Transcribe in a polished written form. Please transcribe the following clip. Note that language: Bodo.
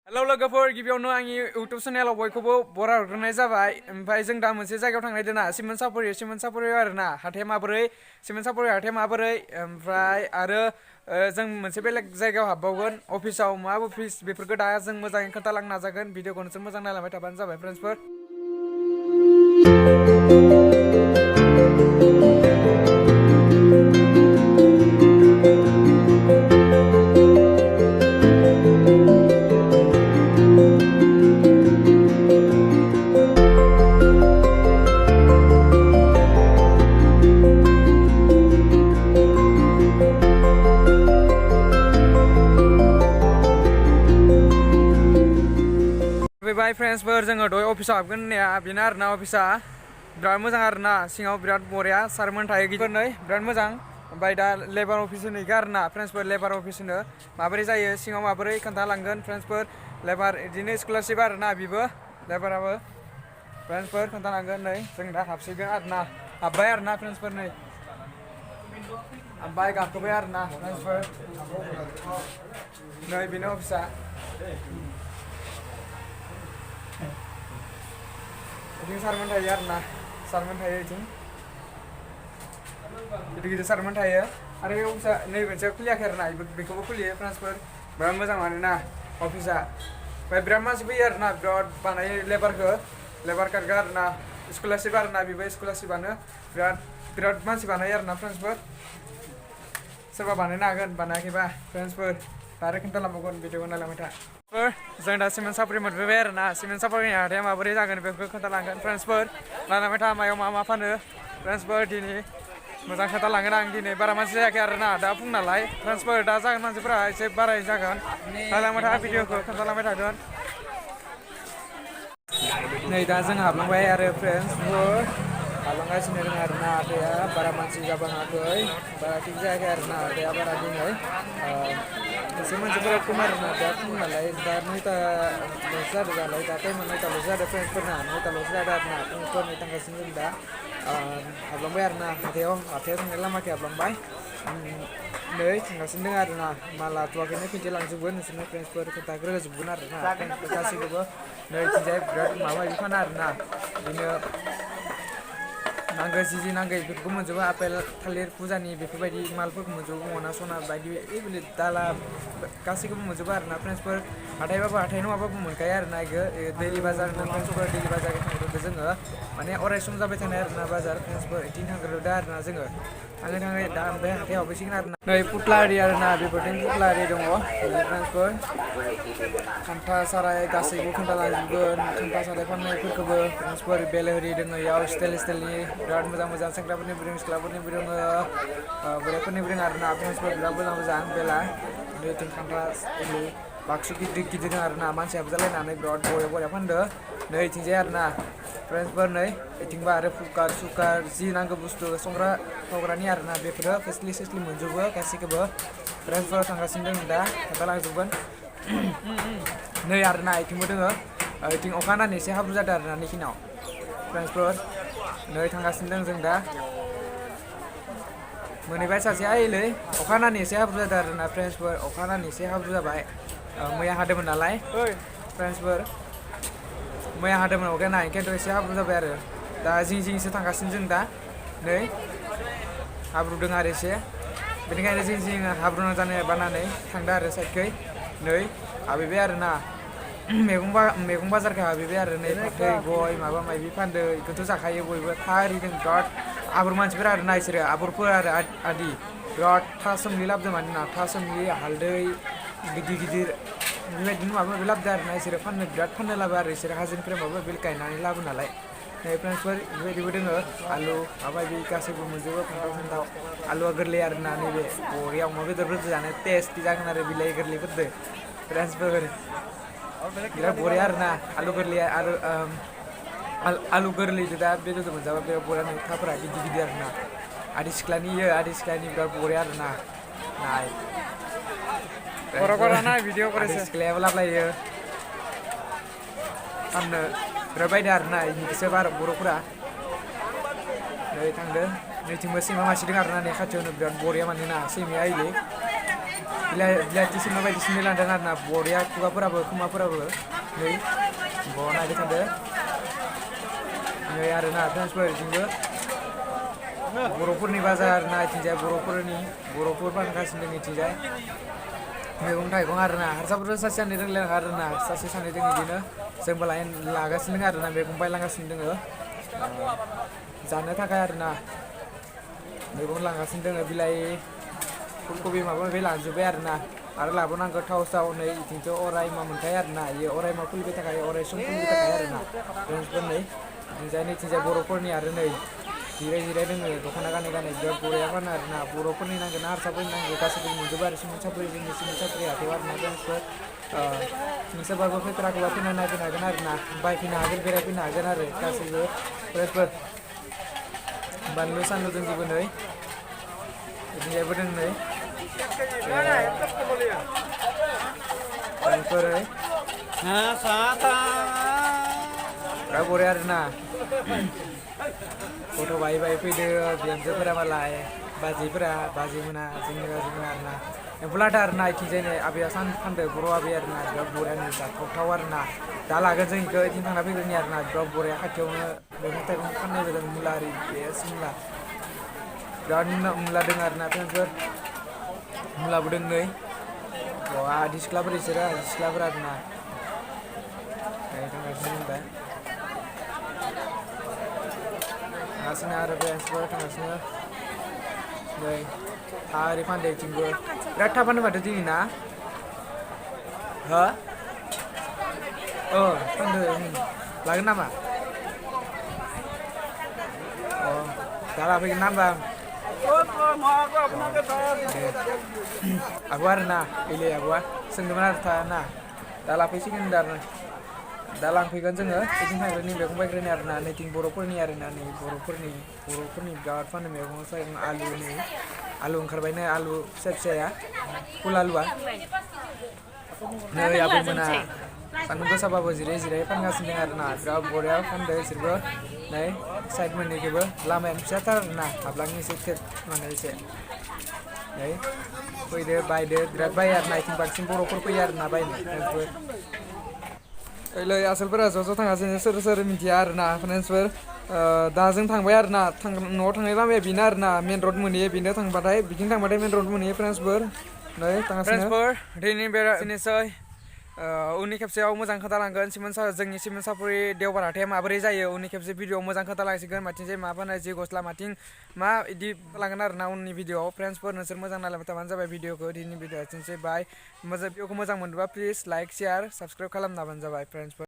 हेलौ लोगोफोर गिबियावनो आंनि इउटुब चेनेलाव बयखौबो बराय हरग्रोनाय जाबाय। ओमफ्राय जों दा मोनसे जायगायाव थांनायदों ना सिमोनसापुरियाव आरोना हाथाया माबोरै सिमोनसापुरि हाथाया माबोरै ओमफ्राय आरो जों मोनसे बेलेग जायगायाव हाबबावगोन अफिसाव मा अफिस बेफोरखौ दा जों मोजाङै खोन्थालांनो नाजागोन। भिडिअखौ नोंसोर मोजां नायलांबाय थाबानो जाबाय फ्रेन्ड्सफोर। फैबाय फ्रेन्ड्सफोर जोङो दहाय अफिसाव हाबगोन होननाया बेनो आरोना अफिसा बिराद मोजां आरोना सिङाव बिराद बरिया सारमोन थायो गिदिरनै बिराद मोजां। ओमफ्राय दा लेबार अफिस होनैखो आरोना फ्रेन्ड्सफोर लेबार अफिस होनो माबोरै जायो सिङाव माबोरै खोन्थालांगोन फ्रेन्ड्सफोर। लेबार बिदिनो स्कलारशिप आरोना बेबो लेबाराबो फ्रेन्ड्सफोर खोन्थालांगोन। नै जों दा हाबसिगोन आरोना हाबबाय आरोना फ्रेन्ड्सफोर नै ओमफ्राय गाखोबाय आरोना फ्रेन्ड्सफोर नै बेनो अफिसा। बिदिनो सारमोन थायो आरोना सारमोन थायो बिथिं गिदिर गिदिर सारमोन थायो आरो बे अफिसा नै मोनसे खुलियाखै आरोना बेखौबो खुलियो फ्रेन्ड्सफोर बिराद मोजां मानोना अफिसा। ओमफ्राय बिराद मानसि फैयो आरोना बिराद बानायो लेबार कार्ड आरोना स्कलारशिप आरोना बेबो स्कलारशिपानो बिराद मानसि बानायो आरोना फ्रेन्ड्सफोर। सोरबा बानायनो हागोन बानायाखैबा फ्रेन्ड्सफोर आरो खोन्थालांबावगोन भिडिअखौ नायलांबाय था। जों दा सिमोनसापुरि मोनफैबाय आरोना सिमोनसापुरिनि हाथाया माबोरै जागोन बेफोरखौ खोन्थालांगोन फ्रेन्ड्सफोर। नायलांबाय था मायाव मा फानो फ्रेन्ड्सफोर दिनै मोजां खोन्थालांगोन आं दिनै बारा मानसि जायाखै आरोना दा फुं नालाय फ्रेन्ड्सफोर दा जागोन मानसिफोरा एसे बाराय जागोन। नायलांबाय था भिडिअखौ खोन्थालांबाय थागोन। नै दा जों हाबलांबाय आरो फ्रेन्ड्सफोर हाबलांगासिनो दङ आरोना हाथाया बारा मानसि जाबाङाखै बारा थिग जायाखै आरोना हाथाया बारा दिनै एसे मानसिफोरा खम आरोना दा फुं नालाय दा 9थाल'सो जादों नालाय दा टाइमा 9थाल'सो जादों फ्रेन्ड्सफोरना 9थाल'सो जादों आरोना फुंफोरनि थांगासिनो जों दा हाबलांबाय आरोना हाथायाव थांनाय लामाखै हाबलांबाय। नै थांगासिनो दङ आरोना माल लाथ'वाखैनो खिन्थिलांजोबगोन नोंसोरनो फ्रेन्ड्सफोर खोन्थाग्रोजोबगोन आरोना गासैखौबो। नै इथिंजाय बिराद माबा माबि फाना आरोना बिदिनो नांगौ जि नांगौ बेफोरखौ मोनजोबो आपेल थालिर फुजानि बेफोरबायदि मालफोरखौ मोनजोबो मना सना बायदि बेले दाला गासैखौबो मोनजोबो आरोना फ्रेन्ड्सफोर। हाथायबाबो हाथाय नङाबाबो मोनखायो आरोना बेखौ दैलि बाजार होनो फ्रेन्ड्सफोर दैलि बाजारखौ थांग्रोदो जोङो माने अराय सम जाबाय थानाय आरोना बाजार फ्रेन्ड्सफोर बिथिं थांग्रोदो आरोना जोङो थाङै दा ओमफ्राय हाथायाव हाबहैसिगोन आरोना। नै पुतला आरि आरोना बेफोरथिं पुतला आरि दङ फ्रेन्ड्सफोर खान्था साराय गासैबो खोन्थालांजोबगोन खान्था साराय फाननायफोरखौबो फ्रेन्ड्सफोर बेल दङ इयाव स्टाइलनि बिराद मोजां सेंग्राफोरनिबो दङ सिख्लाफोरनिबो दङ बोरायफोरनिबो दङ आरोना फ्रेन्ड्सफोर बिराद मोजां बेला। नैथिं खान्था बाक्सु गिदिर दङ आरोना मानसि हाबजालायनानै बिराद बरिया फानदो। नै इथिंजाय आरोना फ्रेन्ड्सफोर नै इथिंबा आरो कुकार जि नांगौ बुस्थु संग्रा खावग्रानि आरोना बेफोरो फेसिलि मोनजोबो गासैखौबो फ्रेन्ड्सफोर थांगासिनो दङ दा खोन्थालांजोबगोन। नै आरोना इथिंबो दोङो इथिं अखा हानानै एसे हाब्रु जादों आरोना नैखिनाव फ्रेन्ड्सफोर नै थांगासिनो दं जों दा मोनहैबाय सासे आइलै अखा हानानै एसे हाब्रु जादों आरोना फ्रेन्ड्सफोर अखा हानानै एसे हाब्रु जाबाय मैया हादोंमोन नालाय फ्रेन्ड्सफोर मैया हादोंमोन अखाया ना ओंखायनोथ' एसे हाब्रु जाबाय आरो दा जिंसो थांगासिनो जों दा नै हाब्रु दङ आरो एसे बेनिखायनो जिं हाब्रु नांजानाय बानानै थांदों आरो साइडखै नै हाबहैबाय आरोना मैगं बाजारखौ हाबहैबाय आरो नै फाथै गय माबा माबि फानदो बेखौथ' जाखायो बयबो था आरिदों बिराद आबर मानसिफोर आरोना इसोरो आबरफोर आरो आदि बिराद था सोमलि लाबोदों मानोना था सोमलि हालदै गिदिर बेबायदिनो माबा माबि लाबोदों आरोना इसोरो बिराद फाननो लाबो आरो इसोरो हाजोनिफ्राय माबा माबि गायनानै लाबो नालाय। नै फ्रेन्ड्सफोर बेबायदिबो दोङो आलु माबा माबि गासैबो मोनजोबो फान्थाव आलुआ गोरलै आरोना नैबे बरिया अमा बेदरफोरजों जानो टेस्टि जागोन आरो बिलाइ गोरलैफोरजों फ्रेन्ड्सफोर बिराद बरिया आरोना आलु गोरलैया आरो आलु गोरलैजों दा बेदरजों मोनजाबा बिराद बरिया थाफोरा गिदिर आरोना आदि सिख्लानि बिराद बरिया आरोना नाय आदि सिख्लायाबो लाबोलायो फाननो बिराद बायदों आरोना इनिखौसो बर'फोरा नै थांदो नैथिंबो सैमा मासे दं आरोना नै खाथियावनो बिराद बरिया मानोना सैमाया आइलै बिलाथि सिनेमा बायदिसिना लांदों आरो ना बरिया खुगाफोराबो खोमाफोराबो नै ब नायबाय थादो नै आरो ना फ्रेन्ड्सफोर बिथिंबो बर'फोरनि बाजार ना इथिंजाय बर'फोर फानगासिनो दं इथिंजाय मैगं थाइगं आरो ना हारसाफोरजों सासे सानै रोंलाय आरो ना सासे सानै दङ बिदिनो जोंबो लागासिनो दङ आरो ना मैगं बायलांगासिनो दङ जानो थाखाय आरो ना मैगं लांगासिनो दङ बिलाइ फुलकबि माबा माबि लांजोब्बाय आरो ना आरो लाबोनांगौ थाव साव नै इथिंथ' अरायमा मोनखायो आरो ना इयो अरायमा फैबाय थाखायो अराय सम फैबाय थाखायो आरो ना फ्रेन्ड्सफोर नै इथिंजाय बर'फोरनि आरो नै जिराय दोङो दख'ना गानै बिराद बरिया फानो आरो ना बर'फोरनि नांगौ ना हारसाफोरनि नांगौ गासैबो मोनजोबो आरो सिमेन्ट सापरि हाथायाव आरो ना फ्रेन्ड्सफोर नोंसोरबाबो फैथाराखैबा फैना नायफैनो हागोन आरो ना बायफैनो हागोन बेरायफैनो हागोन आरो गासैबो फ्रेन्ड्सफोर बानलु सानलु दंजोबो नै इथिंजायबो दं नै फ्रेन्ड्सफोर बिराद बरिया आरो ना गथ' बायै फैदो बिहामजोफोरा मालाय बाजै मोना जोंनि बाजैमोना आरो ना एम्फौ लाथा आरो ना इथिंजाय नै आबैया फानदो बर' आबै आरो ना बिराद बरियानो जाथावथाव आरो ना दा लागोन जों इखौ इथिं थांना फैग्रोनि आरो ना बिराद बरिया खाथियावनो मैगं थाइगं फाननायबो दं मुला आरि बेस मुला बिराद मुला दङ आरो ना फ्रेन्ड्सफोर मुलाबो दं नै आदि सिख्लाफोर बिसोरो आदि सिख्लाफोर आरो ना थांगासिनो दा थांगासिनो आरो फ्रेन्ड्सफोर थांगासिनो नै ओरै फानदो इथिंबो बिराद थाब फानो माथो दिनै ना हो फानदो लागोन नामा दा लाफैगोन ना होमबा आब'आ आरो ना ओइलै आब'आ सोंदोंमोन आरो ना दा लाफैसिगोन आरो दा लांफैगोन जोङो बिथिं थांग्रानि मैगं बायग्रानि आरो ना नैथिं बर'फोरनि आरो ना नै बर'फोरनि बिराद फानो मैगं थाइगं आलु ओंखारबायनो आलु फिसाया फुल आलुआ नै आबैमोना सान्दुं गोसाबाबो जिराय फानगासिनो दं आरो ना बिराद बरिया फानदों बिसोरबो नै साइड मोननैखौबो लामायानो फिसाथार आरो ना हाबलांनो एसे एसे नै फैदो बायदो बिराद बायो आरो ना इथिं बांसिन बर'फोर फैयो आरो ना बायनो फ्रेन्ड्सफोर ओइलै आसोलफोरा ज' थांगासिनो सोर मिथिया आरो ना फ्रेन्ड्सफोर दा जों थांबाय आरो ना न'आव थांनाय लामाया बेनो आरो ना मेन रड मोनहैयो बेनो थांबाथाय बिथिं थांबाथाय मेन रड मोनहैयो फ्रेन्ड्सफोर नै थांगासिनो दिनै बेरायनोसै उननि खेबसेयाव मोजां खोन्थालांगोन जोंनि सिमेन्ट सापरि देवबार हाथाया माबोरै जायो उननि खेबसे भिडिअ मोजां खोन्थालांसिगोन माथिंजाय मा बानाय जि गस्ला माथिं मा इदि लांगोन आरो ना उननि भिडिअआव फ्रेन्ड्सफोर नोंसोर मोजां नायलांबाय थाबानो जाबाय भिडिअखौ दिनैनि भिडिअ' एसेनोसै बाय भिडिअखौ मोजां मोनदोंबा प्लिज लाइक शेयार साबस्क्राइब खालामना होबानो जाबाय फ्रेन्ड्सफोर